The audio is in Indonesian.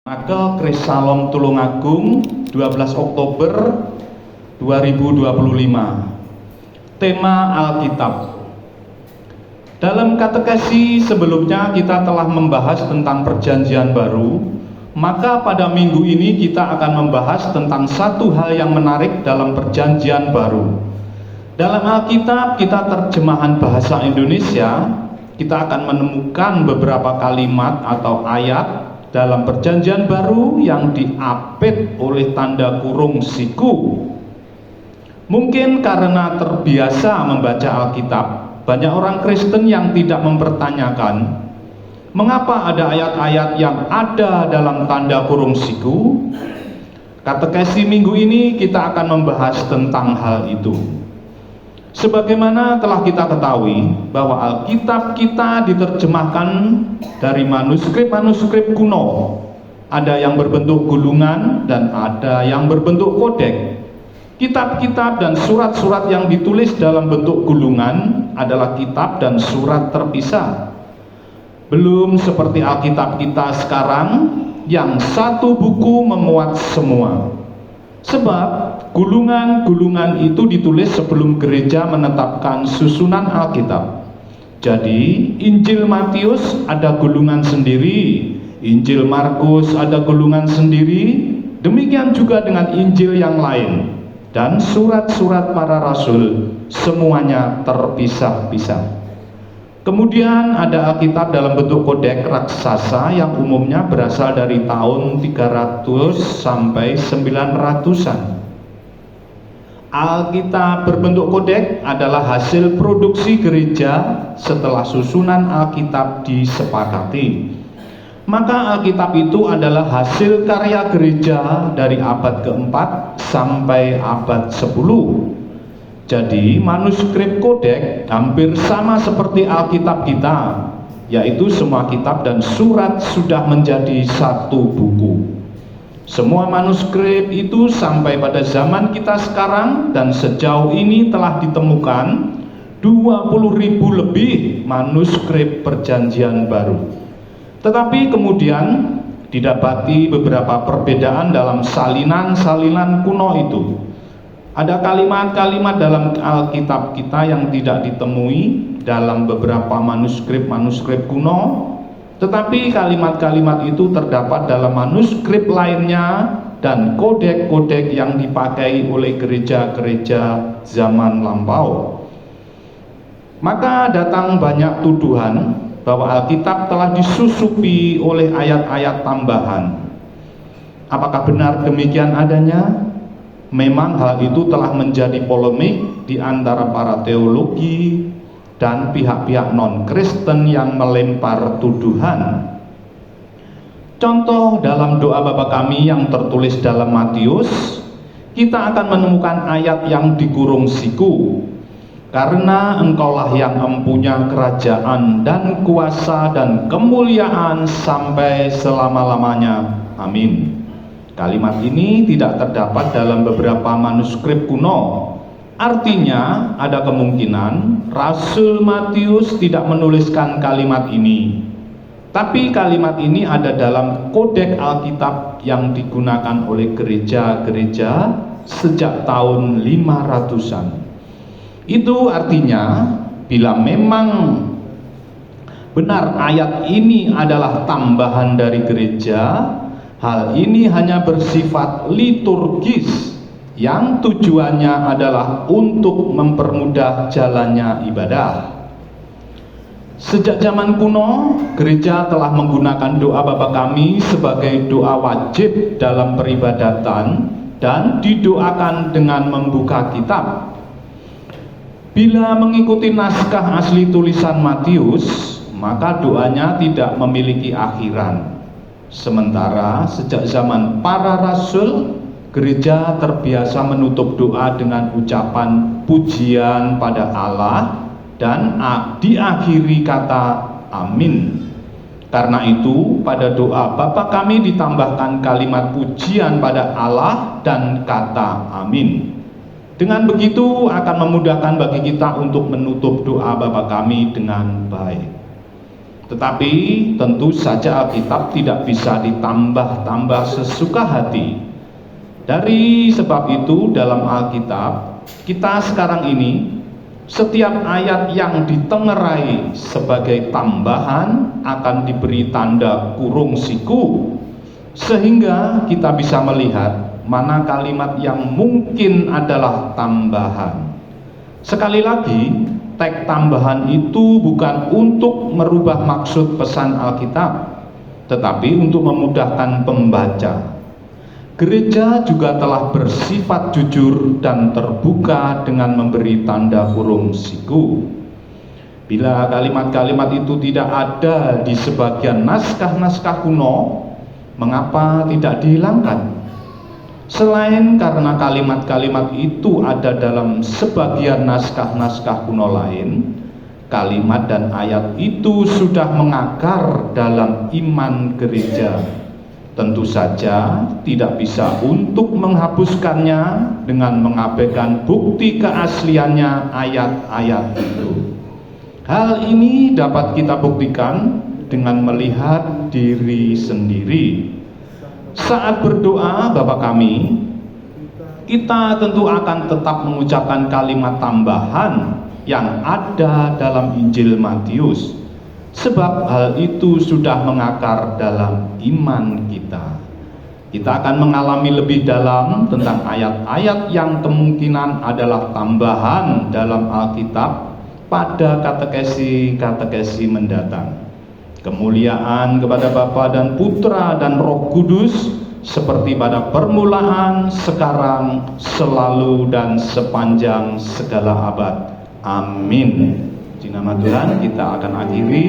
Maka Krisalom Tulungagung 12 Oktober 2025. Tema Alkitab. Dalam katekesi sebelumnya kita telah membahas tentang Perjanjian Baru. Maka pada minggu ini kita akan membahas tentang satu hal yang menarik dalam Perjanjian Baru. Dalam Alkitab kita terjemahan bahasa Indonesia, kita akan menemukan beberapa kalimat atau ayat dalam Perjanjian Baru yang diapit oleh tanda kurung siku. Mungkin karena terbiasa membaca Alkitab, banyak orang Kristen yang tidak mempertanyakan mengapa ada ayat-ayat yang ada dalam tanda kurung siku. Katekesi minggu ini kita akan membahas tentang hal itu. Sebagaimana telah kita ketahui bahwa Alkitab kita diterjemahkan dari manuskrip-manuskrip kuno. Ada yang berbentuk gulungan dan ada yang berbentuk kodek. Kitab-kitab dan surat-surat yang ditulis dalam bentuk gulungan adalah kitab dan surat terpisah. Belum seperti Alkitab kita sekarang yang satu buku memuat semua. Sebab gulungan-gulungan itu ditulis sebelum gereja menetapkan susunan Alkitab. Jadi Injil Matius ada gulungan sendiri, Injil Markus ada gulungan sendiri, demikian juga dengan Injil yang lain. Dan surat-surat para rasul semuanya terpisah-pisah. Kemudian ada Alkitab dalam bentuk kodek raksasa yang umumnya berasal dari tahun 300 sampai 900-an. Alkitab berbentuk kodek adalah hasil produksi gereja setelah susunan Alkitab disepakati. Maka Alkitab itu adalah hasil karya gereja dari abad keempat sampai abad 10. Jadi manuskrip kodek hampir sama seperti Alkitab kita, yaitu semua kitab dan surat sudah menjadi satu buku. Semua manuskrip itu sampai pada zaman kita sekarang dan sejauh ini telah ditemukan 20.000 lebih manuskrip Perjanjian Baru. Tetapi kemudian didapati beberapa perbedaan dalam salinan-salinan kuno itu. Ada kalimat-kalimat dalam Alkitab kita yang tidak ditemui dalam beberapa manuskrip-manuskrip kuno, tetapi kalimat-kalimat itu terdapat dalam manuskrip lainnya dan kodek-kodek yang dipakai oleh gereja-gereja zaman lampau. Maka datang banyak tuduhan bahwa Alkitab telah disusupi oleh ayat-ayat tambahan. Apakah benar demikian adanya? Memang hal itu telah menjadi polemik di antara para teologi dan pihak-pihak non-Kristen yang melempar tuduhan. Contoh dalam doa Bapa Kami yang tertulis dalam Matius, kita akan menemukan ayat yang dikurung siku. Karena engkaulah yang empunya kerajaan dan kuasa dan kemuliaan sampai selama-lamanya. Amin. Kalimat ini tidak terdapat dalam beberapa manuskrip kuno. Artinya ada kemungkinan Rasul Matius tidak menuliskan kalimat ini. Tapi kalimat ini ada dalam kodek Alkitab yang digunakan oleh gereja-gereja sejak tahun 500-an. Itu artinya bila memang benar ayat ini adalah tambahan dari gereja, hal ini hanya bersifat liturgis yang tujuannya adalah untuk mempermudah jalannya ibadah. Sejak zaman kuno, gereja telah menggunakan doa Bapa Kami sebagai doa wajib dalam peribadatan dan didoakan dengan membuka kitab. Bila mengikuti naskah asli tulisan Matius, maka doanya tidak memiliki akhiran. Sementara sejak zaman para rasul, gereja terbiasa menutup doa dengan ucapan pujian pada Allah dan diakhiri kata amin. Karena itu pada doa Bapa Kami ditambahkan kalimat pujian pada Allah dan kata amin. Dengan begitu akan memudahkan bagi kita untuk menutup doa Bapa Kami dengan baik. Tetapi tentu saja Alkitab tidak bisa ditambah-tambah sesuka hati. Dari sebab itu dalam Alkitab kita sekarang ini, setiap ayat yang ditengerai sebagai tambahan akan diberi tanda kurung siku, sehingga kita bisa melihat mana kalimat yang mungkin adalah tambahan. Sekali lagi, teks tambahan itu bukan untuk merubah maksud pesan Alkitab, tetapi untuk memudahkan pembaca. Gereja juga telah bersifat jujur dan terbuka dengan memberi tanda kurung siku. Bila kalimat-kalimat itu tidak ada di sebagian naskah-naskah kuno, mengapa tidak dihilangkan? Selain karena kalimat-kalimat itu ada dalam sebagian naskah-naskah kuno lain, kalimat dan ayat itu sudah mengakar dalam iman gereja. Tentu saja tidak bisa untuk menghapuskannya dengan mengabaikan bukti keasliannya ayat-ayat itu. Hal ini dapat kita buktikan dengan melihat diri sendiri. Saat berdoa Bapa kami, kita tentu akan tetap mengucapkan kalimat tambahan yang ada dalam Injil Matius, sebab hal itu sudah mengakar dalam iman kita. Kita akan mengalami lebih dalam tentang ayat-ayat yang kemungkinan adalah tambahan dalam Alkitab pada katekesi-katekesi mendatang. Kemuliaan kepada Bapa dan Putra dan Roh Kudus, seperti pada permulaan, sekarang, selalu, dan sepanjang segala abad. Amin. Di nama Tuhan kita akan akhiri